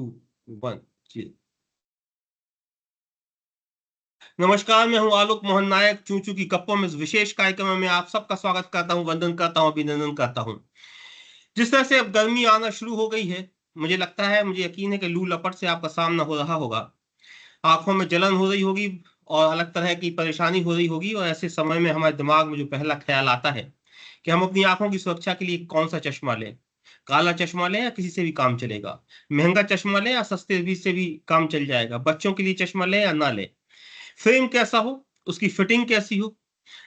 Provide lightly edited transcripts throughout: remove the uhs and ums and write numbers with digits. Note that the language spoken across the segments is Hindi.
2 1 0। नमस्कार, मैं हूं आलोक मोहन नायक। चूचू की गप्पों में इस विशेष कार्यक्रम में आप सबका स्वागत करता हूं, वंदन करता हूं, अभिनंदन करता हूं। जिस तरह से अब गर्मी आना शुरू हो गई है, मुझे लगता है, मुझे यकीन है कि लू लपट से आपका सामना हो रहा होगा। आंखों में जलन हो रही होगी और अलग तरह की परेशानी हो रही होगी, और ऐसे समय में हमारे दिमाग में जो पहला ख्याल आता है कि हम अपनी आंखों की सुरक्षा के लिए कौन सा चश्मा लें। काला चश्मा लें या किसी से भी काम चलेगा, महंगा चश्मा लें या सस्ते भी से भी काम चल जाएगा, बच्चों के लिए चश्मा लें या ना लें, फ्रेम कैसा हो, उसकी फिटिंग कैसी हो,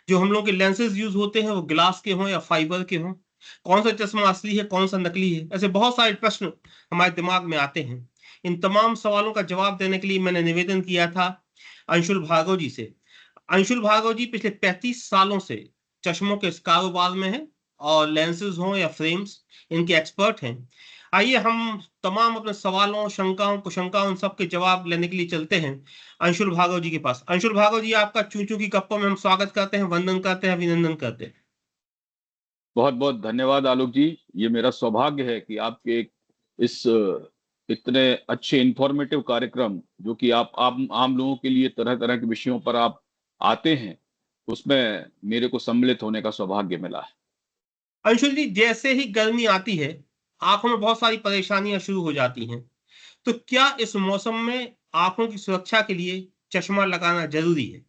जो हम लोग के लेंसेज यूज होते हैं वो ग्लास के हों या फाइबर के हों, कौन सा चश्मा असली है, कौन सा नकली है। ऐसे बहुत सारे प्रश्न हमारे दिमाग में आते हैं। इन तमाम सवालों का जवाब देने के लिए मैंने निवेदन किया था अंशुल भार्गव जी से। अंशुल भार्गव जी पिछले 35 सालों से चश्मों के इस कारोबार में हैं, और लेंसेज हों या फ्रेम्स, इनके एक्सपर्ट हैं। आइए हम तमाम अपने सवालों, शंकाओं, कुशंकाओं, उन सब के जवाब लेने के लिए चलते हैं अंशुल भार्गव जी के पास। अंशुल भार्गव जी, आपका चूचू की गप्पों में हम स्वागत करते हैं, वंदन करते हैं, अभिनंदन करते हैं। बहुत बहुत धन्यवाद आलोक जी। ये मेरा सौभाग्य है कि आपके इस इतने अच्छे इंफॉर्मेटिव कार्यक्रम, जो कि आप आम लोगों के लिए तरह तरह के विषयों पर आप आते हैं, उसमें मेरे को सम्मिलित होने का सौभाग्य मिला है। अंशुल जी, जैसे ही गर्मी आती है, आंखों में बहुत सारी परेशानियां शुरू हो जाती हैं। तो क्या इस मौसम में आंखों की सुरक्षा के लिए चश्मा लगाना जरूरी है?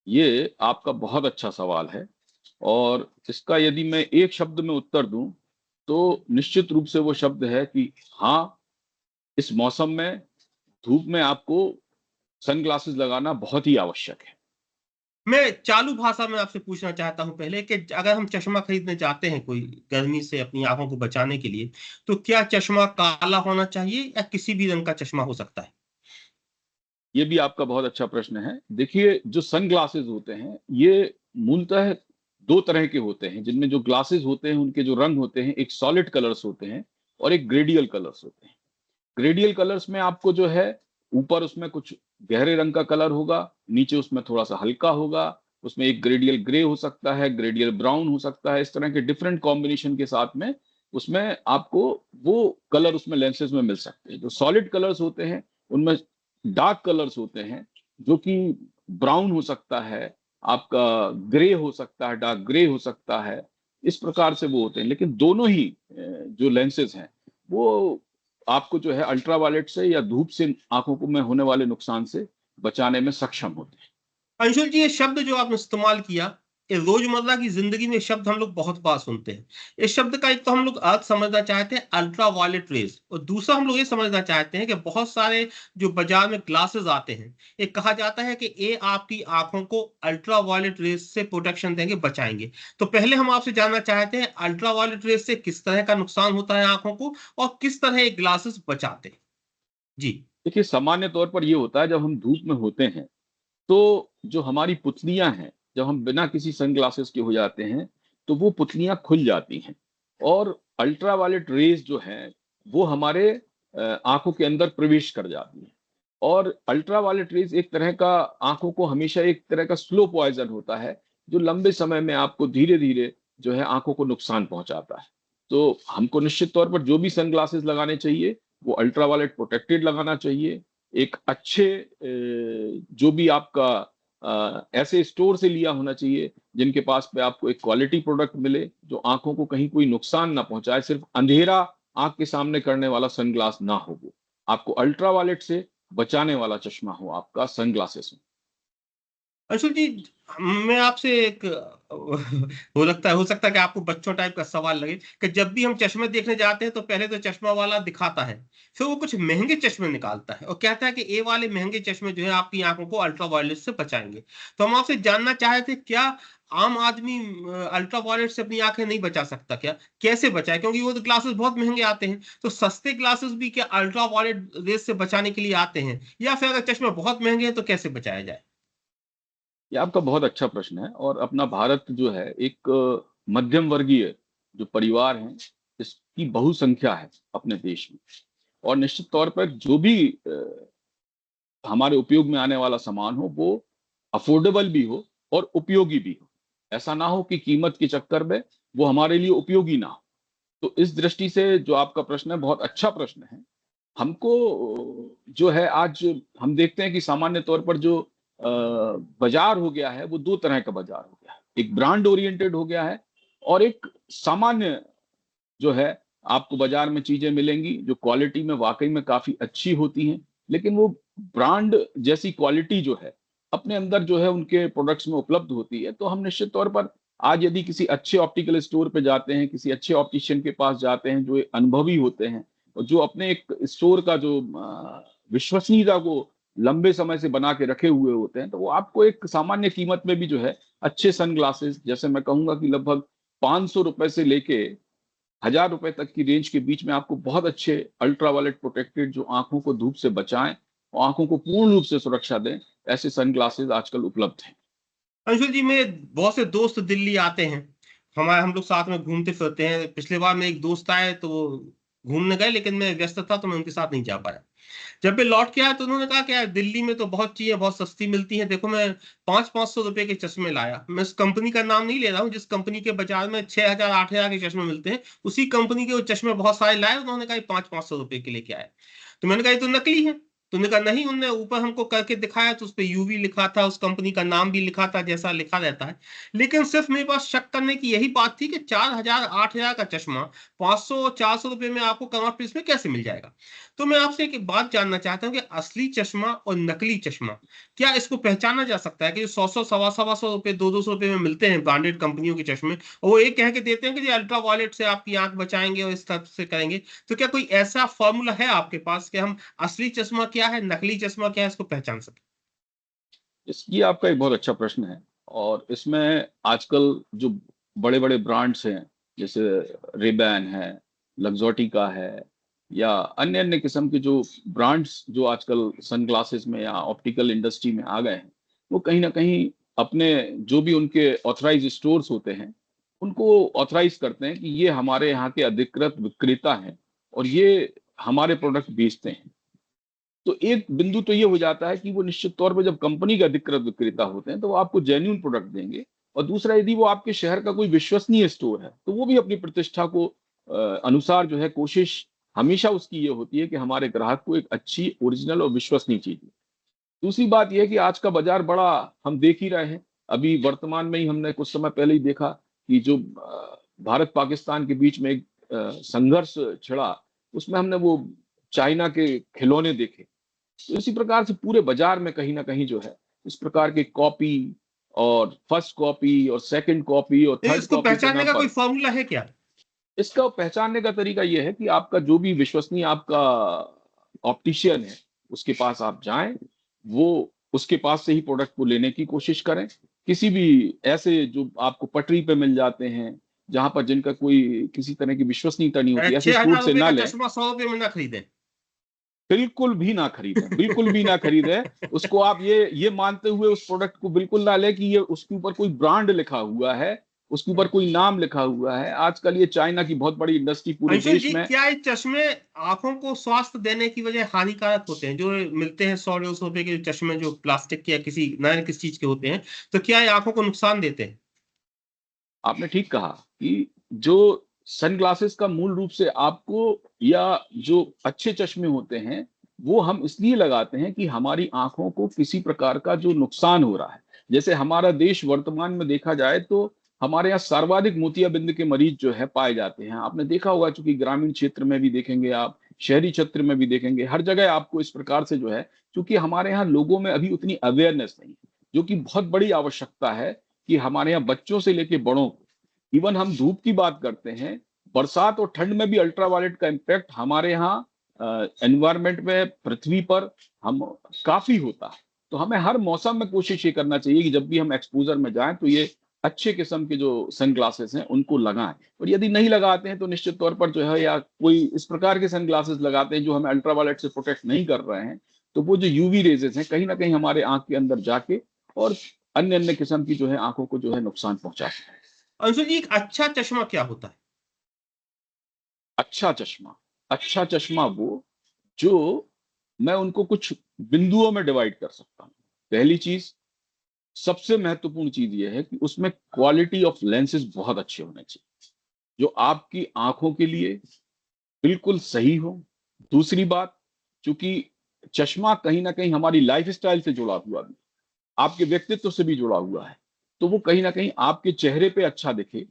ये आपका बहुत अच्छा सवाल है, और इसका यदि मैं एक शब्द में उत्तर दूं, तो निश्चित रूप से वो शब्द है कि हाँ, इस मौसम में धूप में आपको सनग्लासेस लगाना बहुत ही आवश्यक है। मैं चालू भाषा में आपसे पूछना चाहता हूं पहले कि अगर हम चश्मा खरीदने जाते हैं कोई गर्मी से अपनी आंखों को बचाने के लिए, तो क्या चश्मा काला होना चाहिए या किसी भी रंग का चश्मा हो सकता है? ये भी आपका बहुत अच्छा प्रश्न है। देखिए, जो सनग्लासेस होते हैं, ये मूलतः दो तरह के होते हैं। जिनमें जो ग्लासेस होते हैं, उनके जो रंग होते हैं, एक सॉलिड कलर्स होते हैं और एक ग्रेडियल कलर्स होते हैं। ग्रेडियल कलर्स में आपको जो है, ऊपर उसमें कुछ गहरे रंग का कलर होगा, नीचे उसमें थोड़ा सा हल्का होगा, उसमें एक ग्रेडियल ग्रे हो सकता है, ग्रेडियल ब्राउन हो सकता है। इस तरह के डिफरेंट कॉम्बिनेशन के साथ में उसमें आपको वो कलर उसमें लेंसेज में मिल सकते हैं। जो सॉलिड कलर्स होते हैं, उनमें डार्क कलर्स होते हैं, जो कि ब्राउन हो सकता है, आपका ग्रे हो सकता है, डार्क ग्रे हो सकता है। इस प्रकार से वो होते हैं। लेकिन दोनों ही जो लेंसेज हैं, वो आपको जो है अल्ट्रावायलेट से या धूप से आंखों को में होने वाले नुकसान से बचाने में सक्षम होते हैं। अंशुल जी, ये शब्द जो आपने इस्तेमाल किया, ये रोजमर्रा की जिंदगी में शब्द हम लोग बहुत बार सुनते हैं। इस शब्द का एक तो हम लोग अर्थ समझना चाहते हैं अल्ट्रा वायलेट रेज, और दूसरा हम लोग ये समझना चाहते हैं कि बहुत सारे जो बाजार में ग्लासेस आते हैं, ये कहा जाता है कि ये आपकी आंखों को अल्ट्रा वायलेट रेज से प्रोटेक्शन देंगे, बचाएंगे। तो पहले हम आपसे जानना चाहते हैं अल्ट्रा वायलेट रेज से किस तरह का नुकसान होता है आंखों को, और किस तरह ये ग्लासेस बचाते हैं। जी। देखिए, सामान्य तौर पर ये होता है, जब हम धूप में होते हैं, तो जो हमारी पुतलियां हैं, जब हम बिना किसी सनग्लासेस के हो जाते हैं, तो वो पुतलियां खुल जाती हैं, और अल्ट्रावायलेट रेज जो हैं, वो हमारे आंखों के अंदर प्रवेश कर जाती हैं। और अल्ट्रावायलेट रेज एक तरह का आंखों को हमेशा एक तरह का स्लो पॉइजन होता है, जो लंबे समय में आपको धीरे धीरे जो है आंखों को नुकसान पहुंचाता है। तो हमको निश्चित तौर पर जो भी सनग्लासेस लगाने चाहिए, वो अल्ट्रावायलेट प्रोटेक्टेड लगाना चाहिए। एक अच्छे जो भी आपका ऐसे स्टोर से लिया होना चाहिए, जिनके पास पे आपको एक क्वालिटी प्रोडक्ट मिले, जो आंखों को कहीं कोई नुकसान ना पहुंचाए, सिर्फ अंधेरा आंख के सामने करने वाला सनग्लास ना हो। वो आपको अल्ट्रावायलेट से बचाने वाला चश्मा हो आपका सनग्लासेस में। अंशुल जी, मैं आपसे एक हो सकता है कि आपको बच्चों टाइप का सवाल लगे कि जब भी हम चश्मे देखने जाते हैं तो पहले तो चश्मा वाला दिखाता है, फिर वो कुछ महंगे चश्मे निकालता है और कहता है कि ये वाले महंगे चश्मे जो है आपकी आंखों को अल्ट्रावायलेट से बचाएंगे। तो हम आपसे जानना चाहे थे, क्या आम आदमी अल्ट्रावायलेट से अपनी आंखें नहीं बचा सकता? क्या, कैसे बचाए? क्योंकि वो तो ग्लासेस बहुत महंगे आते हैं। तो सस्ते ग्लासेस भी क्या अल्ट्रावायलेट रेस से बचाने के लिए आते हैं, या फिर अगर चश्मे बहुत महंगे हैं तो कैसे बचाया जाए? ये आपका बहुत अच्छा प्रश्न है। और अपना भारत जो है, एक मध्यम वर्गीय जो परिवार है, इसकी बहुसंख्या है अपने देश में। और निश्चित तौर पर जो भी हमारे उपयोग में आने वाला सामान हो, वो अफोर्डेबल भी हो और उपयोगी भी हो। ऐसा ना हो कि कीमत के चक्कर में वो हमारे लिए उपयोगी ना हो। तो इस दृष्टि से जो आपका प्रश्न है, बहुत अच्छा प्रश्न है। हमको जो है आज हम देखते हैं कि सामान्य तौर पर जो बाजार हो गया है वो दो तरह का बाजार हो गया है। एक ब्रांड ओरिएंटेड हो गया है और एक सामान्य जो है आपको बाजार में चीजें मिलेंगी जो क्वालिटी में वाकई में काफी अच्छी होती हैं, लेकिन वो ब्रांड जैसी क्वालिटी जो है अपने अंदर जो है उनके प्रोडक्ट्स में उपलब्ध होती है। तो हम निश्चित तौर पर आज यदि किसी अच्छे ऑप्टिकल स्टोर पे जाते हैं, किसी अच्छे ऑप्टिशियन के पास जाते हैं जो अनुभवी होते हैं और जो अपने एक स्टोर का जो विश्वसनीयता को लंबे समय से बना के रखे हुए होते हैं, तो वो आपको एक सामान्य कीमत में भी जो है अच्छे सनग्लासेस, जैसे मैं कहूंगा कि लगभग 500 रुपए से लेके 1000 रुपए तक की रेंज के बीच में आपको बहुत अच्छे अल्ट्रावायलेट प्रोटेक्टेड जो आंखों को धूप से बचाएं और आंखों को पूर्ण रूप से सुरक्षा दें, ऐसे सनग्लासेस आजकल उपलब्ध हैं। अंशुल जी, मेरे बहुत से दोस्त दिल्ली आते हैं, हम लोग साथ में घूमते फिरते हैं। पिछले बार में एक दोस्त आए तो वो घूमने गए, लेकिन मैं व्यस्त था तो मैं उनके साथ नहीं जा पाया। जब मैं लौट के आया तो उन्होंने कहा कि यार दिल्ली में तो बहुत चीजें बहुत सस्ती मिलती हैं। देखो, मैं 500-500 रुपए के चश्मे लाया। मैं उस कंपनी का नाम नहीं ले रहा हूँ जिस कंपनी के बाजार में 6000-8000 के चश्मे मिलते हैं, उसी कंपनी के वो चश्मे बहुत सारे लाए। उन्होंने कहा 500-500 रुपए के लेके आए। तो मैंने कहा ये तो नकली है। तो उन्होंने कहा नहीं, उनने ऊपर हमको करके दिखाया तो उस पर यूवी लिखा था, उस कंपनी का नाम भी लिखा था जैसा लिखा रहता है। लेकिन सिर्फ मेरे पास शक करने की यही बात थी कि 4000-8000 का चश्मा 500-400 रुपए में आपको कमर पीस में कैसे मिल जाएगा। तो मैं आपसे एक बात जानना चाहता हूँ कि असली चश्मा और नकली चश्मा, क्या इसको पहचाना जा सकता है कि 100-100, सवा-सवा-सौ रुपए, 200-200 रुपए में मिलते हैं ब्रांडेड कंपनियों के चश्मे, और वो एक कह के देते हैं कि ये अल्ट्रा वायलेट से आपकी आंख बचाएंगे और इस तरह से करेंगे। तो क्या कोई ऐसा फॉर्मूला है आपके पास कि हम असली चश्मा क्या है, नकली चश्मा क्या है, इसको पहचान सकें? ये आपका एक बहुत अच्छा प्रश्न है और इसमें आजकल जो बड़े बड़े ब्रांड्स हैं, जैसे रेबैन है, लग्जोटिका है या अन्य अन्य किस्म के जो ब्रांड्स जो आजकल सनग्लासेस में या ऑप्टिकल इंडस्ट्री में आ गए हैं, वो कहीं ना कहीं अपने जो भी उनके ऑथराइज स्टोर्स होते हैं उनको ऑथराइज करते हैं कि ये हमारे यहाँ के अधिकृत विक्रेता हैं और ये हमारे प्रोडक्ट बेचते हैं। तो एक बिंदु तो ये हो जाता है कि वो निश्चित तौर पर जब कंपनी का अधिकृत विक्रेता होते हैं तो वो आपको जेन्युइन प्रोडक्ट देंगे। और दूसरा, यदि वो आपके शहर का कोई विश्वसनीय स्टोर है तो वो भी अपनी प्रतिष्ठा को अनुसार जो है कोशिश हमेशा उसकी ये होती है कि हमारे ग्राहक को एक अच्छी ओरिजिनल और विश्वसनीय चीज मिले। दूसरी बात यह है कि आज का बाजार बड़ा, हम देख ही रहे हैं, अभी वर्तमान में ही हमने कुछ समय पहले ही देखा कि जो भारत पाकिस्तान के बीच में एक संघर्ष छिड़ा, उसमें हमने वो चाइना के खिलौने देखे। तो इसी प्रकार से पूरे बाजार में कहीं ना कहीं जो है इस प्रकार के कॉपी और फर्स्ट कॉपी और सेकंड कॉपी और नहीं, थर्ड इसको कॉपी के पहचानने नाम का कोई पर। फॉर्मूला है क्या? इसका पहचानने का तरीका यह है कि आपका जो भी विश्वसनीय आपका ऑप्टिशियन है उसके पास आप जाएं, वो उसके पास से ही प्रोडक्ट को लेने की कोशिश करें। किसी भी ऐसे जो आपको पटरी पे मिल जाते हैं जहां पर जिनका कोई किसी तरह की विश्वसनीयता नहीं होती, ऐसे छह स्टोर हजार से रुपए ना का लें। चश्मा 100 रुपए में ना खरीदें। बिल्कुल भी ना खरीदें, बिल्कुल भी ना खरीदें। उसको आप ये मानते हुए उस प्रोडक्ट को बिल्कुल ना लें कि ये उसके ऊपर कोई ब्रांड लिखा हुआ है, उसके ऊपर कोई नाम लिखा हुआ है। आजकल ये चाइना की बहुत बड़ी इंडस्ट्री पूरे अंशुल देश जी, में। क्या ये चश्मे आंखों को स्वास्थ्य देने की वजह हानिकारक होते हैं? जो मिलते हैं 100-150 रुपए के चश्मे, जो प्लास्टिक के या किसी नए किस चीज के होते हैं, तो क्या ये आंखों को नुकसान देते हैं? आपने ठीक कहा कि जो सनग्लासेस का मूल रूप से आपको, या जो अच्छे चश्मे होते हैं वो हम इसलिए लगाते हैं कि हमारी आंखों को किसी प्रकार का जो नुकसान हो रहा है, जैसे हमारा देश वर्तमान में देखा जाए तो हमारे यहाँ सर्वाधिक मोतियाबिंद के मरीज जो है पाए जाते हैं। आपने देखा होगा, चूंकि ग्रामीण क्षेत्र में भी देखेंगे आप, शहरी क्षेत्र में भी देखेंगे, हर जगह आपको इस प्रकार से जो है, क्योंकि हमारे यहाँ लोगों में अभी उतनी अवेयरनेस नहीं है, जो कि बहुत बड़ी आवश्यकता है कि हमारे यहाँ बच्चों से लेके बड़ों को, इवन हम धूप की बात करते हैं, बरसात और ठंड में भी अल्ट्रावायलेट का इम्पैक्ट हमारे यहाँ एनवायरमेंट में, पृथ्वी पर हम काफी होता है। तो हमें हर मौसम में कोशिश ये करना चाहिए कि जब भी हम एक्सपोजर में जाएं तो ये अच्छे किस्म के जो सनग्लासेस हैं उनको लगाएं। और यदि नहीं लगाते हैं तो निश्चित तौर पर जो है, या कोई इस प्रकार के सनग्लासेस लगाते हैं जो हमें अल्ट्रावायलेट से प्रोटेक्ट नहीं कर रहे हैं, तो वो जो यूवी रेजेस हैं कहीं ना कहीं हमारे आंख के अंदर जाके और अन्य अन्य किस्म की जो है आंखों को जो है नुकसान पहुंचाते हैं। अंशुल जी, एक अच्छा चश्मा क्या होता है? अच्छा चश्मा, अच्छा चश्मा वो जो, मैं उनको कुछ बिंदुओं में डिवाइड कर सकता हूँ। पहली चीज, सबसे महत्वपूर्ण चीज ये है कि उसमें क्वालिटी ऑफ लेंसेज बहुत अच्छे होने चाहिए, जो आपकी आंखों के लिए बिल्कुल सही हो। दूसरी बात, चूंकि चश्मा कहीं ना कहीं हमारी लाइफ स्टाइल से जुड़ा हुआ भी, आपके व्यक्तित्व से भी जुड़ा हुआ है, तो वो कहीं ना कहीं आपके चेहरे पे अच्छा दिखे,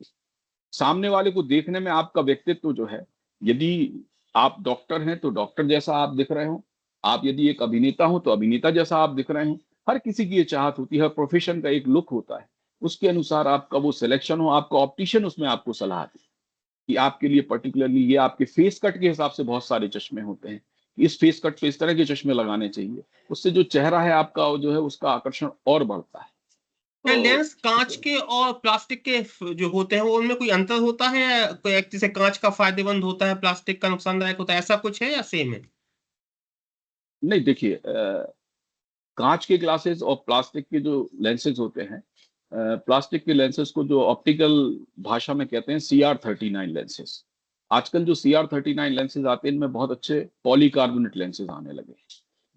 सामने वाले को देखने में आपका व्यक्तित्व जो है, यदि आप डॉक्टर हैं तो डॉक्टर जैसा आप दिख रहे हो, आप यदि एक अभिनेता हो तो अभिनेता जैसा आप दिख रहे हो। हर किसी की ये चाहत होती है, प्रोफेशन का एक लुक होता है, उसके अनुसार आपका वो सिलेक्शन हो, आपका ऑप्टिशियन उसमें आपको सलाह दे कि आपके लिए पर्टिकुलरली ये आपके फेस कट के हिसाब से बहुत सारे चश्मे होते हैं कि इस फेस कट पे इस तरह के चश्मे लगाने चाहिए, उससे जो चेहरा है आपका जो है उसका आकर्षण और बढ़ता है। क्या तो लेंस कांच के और प्लास्टिक के जो होते हैं वो उनमें कोई अंतर होता है, या कोई एक जैसे कांच का फायदेमंद होता है प्लास्टिक का नुकसानदायक होता है, ऐसा कुछ है या सेम है? नहीं, देखिए, कांच के ग्लासेस और प्लास्टिक के जो लेंसेज होते हैं, प्लास्टिक के लेंसेज को जो ऑप्टिकल भाषा में कहते हैं CR39 लेंसेज। आजकल जो CR39 लेंसेज आते हैं इनमें बहुत अच्छे पॉलीकार्बोनेट लेंसेज आने लगे हैं,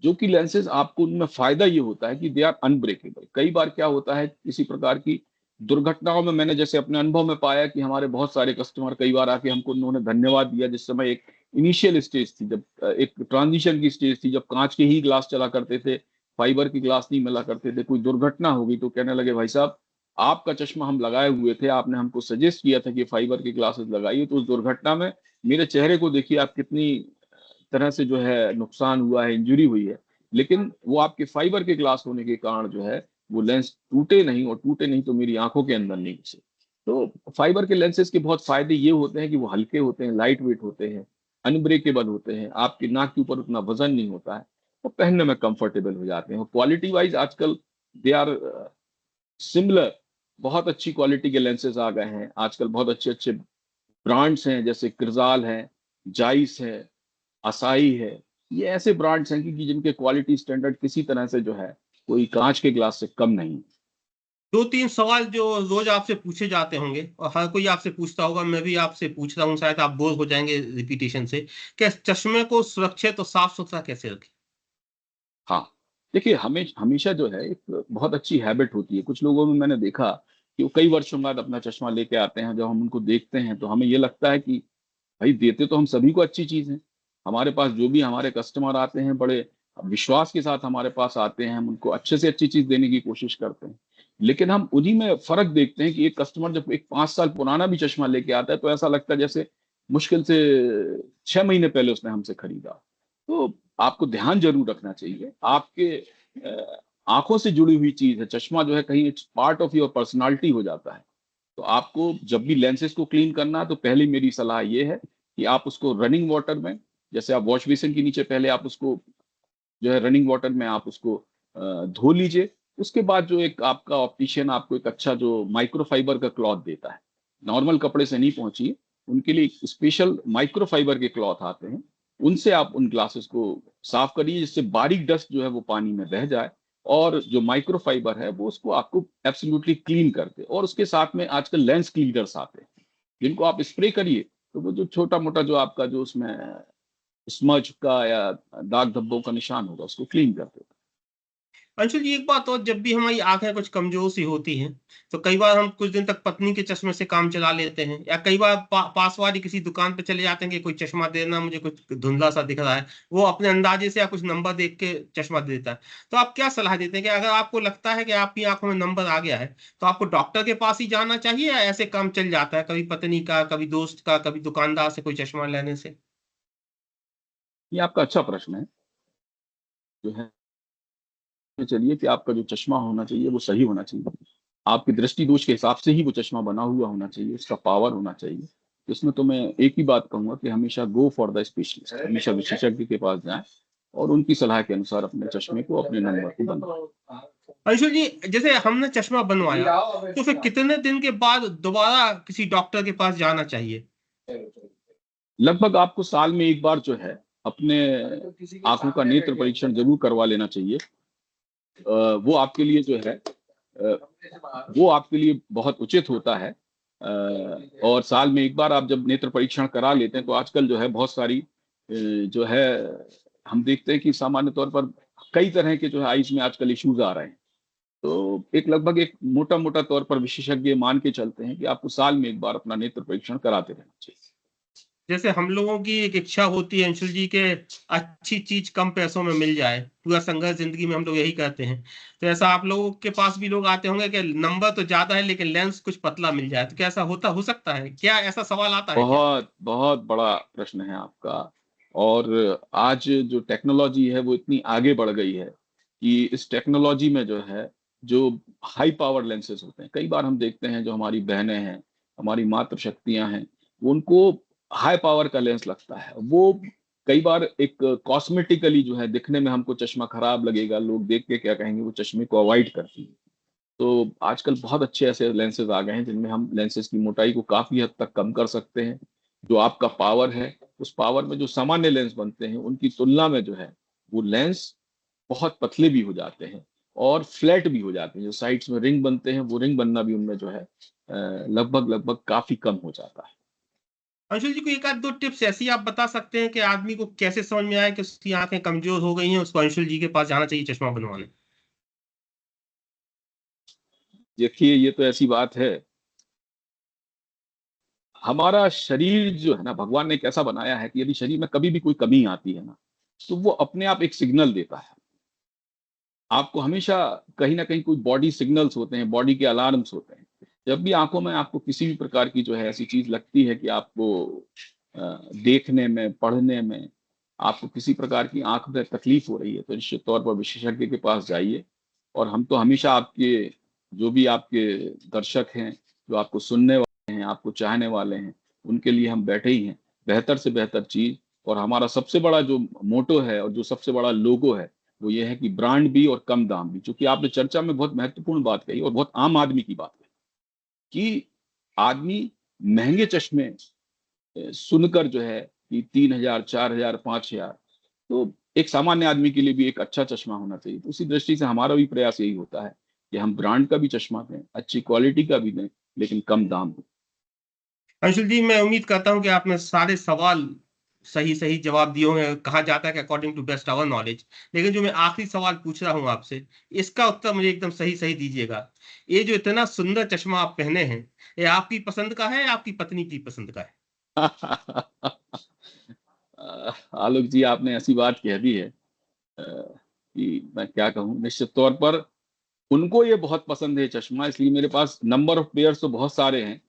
जो कि लेंसेज आपको उनमें फायदा ये होता है कि दे आर अनब्रेकेबल। कई बार क्या होता है किसी प्रकार की दुर्घटनाओं में, मैंने जैसे अपने अनुभव में पाया कि हमारे बहुत सारे कस्टमर कई बार आके हमको उन्होंने धन्यवाद दिया, जिस समय एक इनिशियल स्टेज थी, जब एक ट्रांजिशन की स्टेज थी, जब कांच के ही ग्लास चला करते थे, फाइबर की ग्लास नहीं मिला करते थे, कोई दुर्घटना हो गई तो कहने लगे भाई साहब आपका चश्मा हम लगाए हुए थे, आपने हमको सजेस्ट किया था कि फाइबर की ग्लासेस लगाइए, तो उस दुर्घटना में मेरे चेहरे को देखिए आप कितनी तरह से जो है नुकसान हुआ है, इंजरी हुई है, लेकिन वो आपके फाइबर के ग्लास होने के कारण जो है वो लेंस टूटे नहीं, और टूटे नहीं तो मेरी आंखों के अंदर नहीं घुसे। तो फाइबर के लेंसेज के बहुत फायदे ये होते हैं कि वो हल्के होते हैं, लाइट वेट होते हैं, अनब्रेकेबल होते हैं, आपकी नाक के ऊपर उतना वजन नहीं होता है, वो पहनने में कंफर्टेबल हो जाते हैं। क्वालिटी वाइज आजकल दे आर सिमिलर, बहुत अच्छी क्वालिटी के लेंसेज आ गए हैं आजकल, बहुत अच्छे अच्छे ब्रांड्स हैं, जैसे क्रिजाल है, जाइस है, असाई है। ये ऐसे ब्रांड्स हैं कि जिनके क्वालिटी स्टैंडर्ड किसी तरह से जो है कोई कांच के ग्लास से कम नहीं। दो तीन सवाल जो रोज आपसे पूछे जाते होंगे और हर कोई आपसे पूछता होगा, मैं भी आपसे पूछ रहा हूँ, शायद आप बोर हो जाएंगे रिपीटेशन से। क्या चश्मे को सुरक्षित और साफ सुथरा कैसे रखें? हाँ, देखिए, हमेशा जो है एक बहुत अच्छी हैबिट होती है। कुछ लोगों में मैंने देखा कि वो कई वर्षों बाद अपना चश्मा लेके आते हैं, जब हम उनको देखते हैं तो हमें ये लगता है कि भाई देते तो हम सभी को अच्छी चीज़ है। हमारे पास जो भी हमारे कस्टमर आते हैं बड़े विश्वास के साथ हमारे पास आते हैं, हम उनको अच्छे से अच्छी चीज़ देने की कोशिश करते हैं। लेकिन हम उन्हीं में फ़र्क देखते हैं कि एक कस्टमर जब एक 5 साल पुराना भी चश्मा लेके आता है तो ऐसा लगता है जैसे मुश्किल से 6 महीने पहले उसने हमसे खरीदा। तो आपको ध्यान ज़रूर रखना चाहिए। आपके आँखों से जुड़ी हुई चीज़ है, चश्मा जो है कहीं it's part of your personality हो जाता है। तो आपको जब भी लेंसेज को क्लीन करना है तो पहले मेरी सलाह ये है कि आप उसको रनिंग वाटर में, जैसे आप वॉश बेसिन के नीचे पहले आप उसको जो है रनिंग वाटर में आप उसको धो लीजिए। उसके बाद जो एक आपका ऑप्टिशियन आपको एक अच्छा जो माइक्रोफाइबर का क्लॉथ देता है, नॉर्मल कपड़े से नहीं पहुंचिए, उनके लिए स्पेशल माइक्रोफाइबर के क्लॉथ आते हैं, उनसे आप उन ग्लासेस को साफ करिए जिससे बारीक डस्ट जो है वो पानी में बह जाए, और जो माइक्रोफाइबर है वो उसको आपको एब्सोल्युटली क्लीन करते, और उसके साथ में आजकल लेंस क्लीनर्स आते हैं जिनको आप स्प्रे करिए, तो वो जो छोटा मोटा जो आपका जो उसमें स्मज का या दाग धब्बों का निशान होगा उसको क्लीन कर देता अंशुल जी, एक बात और, जब भी हमारी आंखें कुछ कमजोर सी होती हैं तो कई बार हम कुछ दिन तक पत्नी के चश्मे से काम चला लेते हैं, या कई बार पास वाली किसी दुकान पे चले जाते हैं कि कोई चश्मा देना, मुझे कुछ धुंधला सा दिख रहा है, वो अपने अंदाजे से या कुछ नंबर देख के चश्मा दे देता है। तो आप क्या सलाह देते हैं कि अगर आपको लगता है कि आपकी आंखों में नंबर आ गया है तो आपको डॉक्टर के पास ही जाना चाहिए, या ऐसे काम चल जाता है कभी पत्नी का, कभी दोस्त का, कभी दुकानदार से कोई चश्मा लेने से? है। ये आपका अच्छा प्रश्न है। जो है चलिए कि आपका जो चश्मा होना चाहिए वो सही होना चाहिए, आपकी दृष्टि दोष के हिसाब से ही वो चश्मा बना हुआ होना चाहिए, उसका पावर होना चाहिए। इसमें तो मैं एक ही बात कहूंगा कि हमेशा गो फॉर द स्पेशलिस्ट, हमेशा विशेषज्ञ के पास जाएं और उनकी सलाह के अनुसार अपने चश्मे को, अपने नंबर को बनवाएं। अंशुल जी, जैसे हमने चश्मा बनवाया तो फिर कितने दिन के बाद दोबारा किसी डॉक्टर के पास जाना चाहिए? लगभग आपको साल में एक बार जो है अपने आंखों का नेत्र परीक्षण जरूर करवा लेना चाहिए। वो आपके लिए जो है वो आपके लिए बहुत उचित होता है। और साल में एक बार आप जब नेत्र परीक्षण करा लेते हैं तो आजकल जो है बहुत सारी जो है हम देखते हैं कि सामान्य तौर पर कई तरह के जो है आईज में आजकल इश्यूज आ रहे हैं। तो एक लगभग एक मोटा मोटा तौर पर विशेषज्ञ मान के चलते हैं कि आपको साल में एक बार अपना नेत्र परीक्षण कराते रहना चाहिए। जैसे हम लोगों की एक इच्छा होती है अंशुल जी के अच्छी चीज कम पैसों में मिल जाए, पूरा संघर्ष जिंदगी में हम लोग यही करते हैं। तो ऐसा आप लोगों के पास भी लोग आते होंगे कि नंबर तो ज्यादा है लेकिन लेंस कुछ पतला मिल जाए, तो क्या ऐसा हो सकता है क्या? ऐसा सवाल आता है क्या? बहुत बहुत बड़ा प्रश्न है आपका। और आज जो टेक्नोलॉजी है वो इतनी आगे बढ़ गई है कि इस टेक्नोलॉजी में जो है, जो हाई पावर लेंसेज होते हैं, कई बार हम देखते हैं जो हमारी बहनें हैं, हमारी मातृ शक्तियां हैं, उनको हाई पावर का लेंस लगता है। वो कई बार एक कॉस्मेटिकली जो है दिखने में हमको चश्मा खराब लगेगा, लोग देख के क्या कहेंगे, वो चश्मे को अवॉइड करती है। तो आजकल बहुत अच्छे ऐसे लेंसेज आ गए हैं जिनमें हम लेंसेज की मोटाई को काफी हद तक कम कर सकते हैं। जो आपका पावर है, उस पावर में जो सामान्य लेंस बनते हैं उनकी तुलना में जो है वो लेंस बहुत पतले भी हो जाते हैं और फ्लैट भी हो जाते हैं। जो साइड्स में रिंग बनते हैं वो रिंग बनना भी उनमें जो है लगभग लगभग काफी कम हो जाता है। अंशुल जी को एक आध दो टिप्स ऐसी आप बता सकते हैं कि आदमी को कैसे समझ में आए कि उसकी आंखें कमजोर हो गई हैं, उसको अंशुल जी के पास जाना चाहिए चश्मा बनवाने? देखिए, ये तो ऐसी बात है, हमारा शरीर जो है ना, भगवान ने कैसा बनाया है कि यदि शरीर में कभी भी कोई कमी आती है ना, तो वो अपने आप एक सिग्नल देता है। आपको हमेशा कहीं न कहीं कुछ बॉडी सिग्नल्स होते हैं, बॉडी के अलार्म्स होते हैं। जब भी आँखों में आपको किसी भी प्रकार की जो है ऐसी चीज़ लगती है कि आपको देखने में, पढ़ने में आपको किसी प्रकार की आँख में तकलीफ हो रही है, तो निश्चित तौर पर विशेषज्ञ के पास जाइए। और हम तो हमेशा आपके, जो भी आपके दर्शक हैं, जो आपको सुनने वाले हैं, आपको चाहने वाले हैं, उनके लिए हम बैठे ही हैं। बेहतर से बेहतर चीज़, और हमारा सबसे बड़ा जो मोटो है और जो सबसे बड़ा लोगो है, वो ये है कि ब्रांड भी और कम दाम भी। चूँकि आपने चर्चा में बहुत महत्वपूर्ण बात कही और बहुत आम आदमी की बात कही कि आदमी महँगे चश्मे सुनकर जो है कि 3000, 4000, 5000, तो एक सामान्य आदमी के लिए भी एक अच्छा चश्मा होना चाहिए। तो उसी दृष्टि से हमारा भी प्रयास यही होता है कि हम ब्रांड का भी चश्मा दें, अच्छी क्वालिटी का भी दें, लेकिन कम दाम हो। अंशुल जी, मैं उम्मीद करता हूँ कि आपने सारे सवाल सही सही जवाब दिए होंगे। कहा जाता है कि according to best our knowledge, लेकिन जो मैं आखिरी सवाल पूछ रहा हूँ आपसे, इसका उत्तर मुझे एकदम सही सही दीजिएगा। ये जो इतना सुंदर चश्मा आप पहने हैं, ये आपकी पसंद का है या आपकी पत्नी की पसंद का है? आलोक जी, आपने ऐसी बात कह दी है कि मैं क्या कहूँ। निश्चित तौर पर उनको ये बहुत पसंद है चश्मा, इसलिए मेरे पास नंबर ऑफ पेयर्स तो बहुत सारे हैं।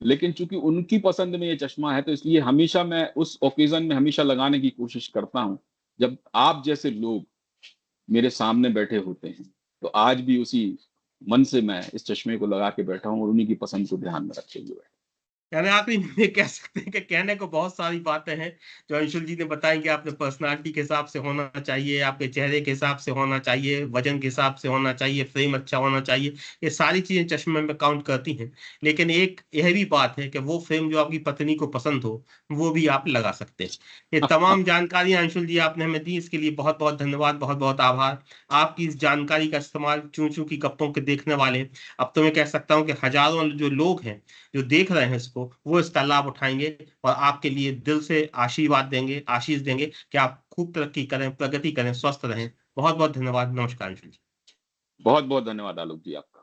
लेकिन चूँकि उनकी पसंद में ये चश्मा है, तो इसलिए हमेशा मैं उस ओकेज़न में हमेशा लगाने की कोशिश करता हूँ, जब आप जैसे लोग मेरे सामने बैठे होते हैं। तो आज भी उसी मन से मैं इस चश्मे को लगा के बैठा हूँ और उन्हीं की पसंद को ध्यान में रखते हुए बैठा यानी आखिरी में ये कह सकते हैं कि कहने को बहुत सारी बातें हैं जो अंशुल जी ने बताई कि आपने पर्सनालिटी के हिसाब से होना चाहिए, आपके चेहरे के हिसाब से होना चाहिए, वजन के हिसाब से होना चाहिए, फ्रेम अच्छा होना चाहिए। ये सारी चीजें चश्मे में काउंट करती हैं। लेकिन एक यह भी बात है कि वो फ्रेम जो आपकी पत्नी को पसंद हो, वो भी आप लगा सकते हैं। ये हूँ। तमाम जानकारियां अंशुल जी आपने हमें दी, इसके लिए बहुत बहुत धन्यवाद, बहुत बहुत आभार। आपकी इस जानकारी का इस्तेमाल चूं चूं की गप्पों के देखने वाले, अब तो मैं कह सकता हूँ कि हजारों जो लोग हैं जो देख रहे हैं इसको, वो इसका लाभ उठाएंगे और आपके लिए दिल से आशीर्वाद देंगे, आशीष देंगे कि आप खूब तरक्की करें, प्रगति करें, स्वस्थ रहें। बहुत बहुत धन्यवाद। नमस्कार अंशुल जी। बहुत-बहुत धन्यवाद आलोक जी, आपका।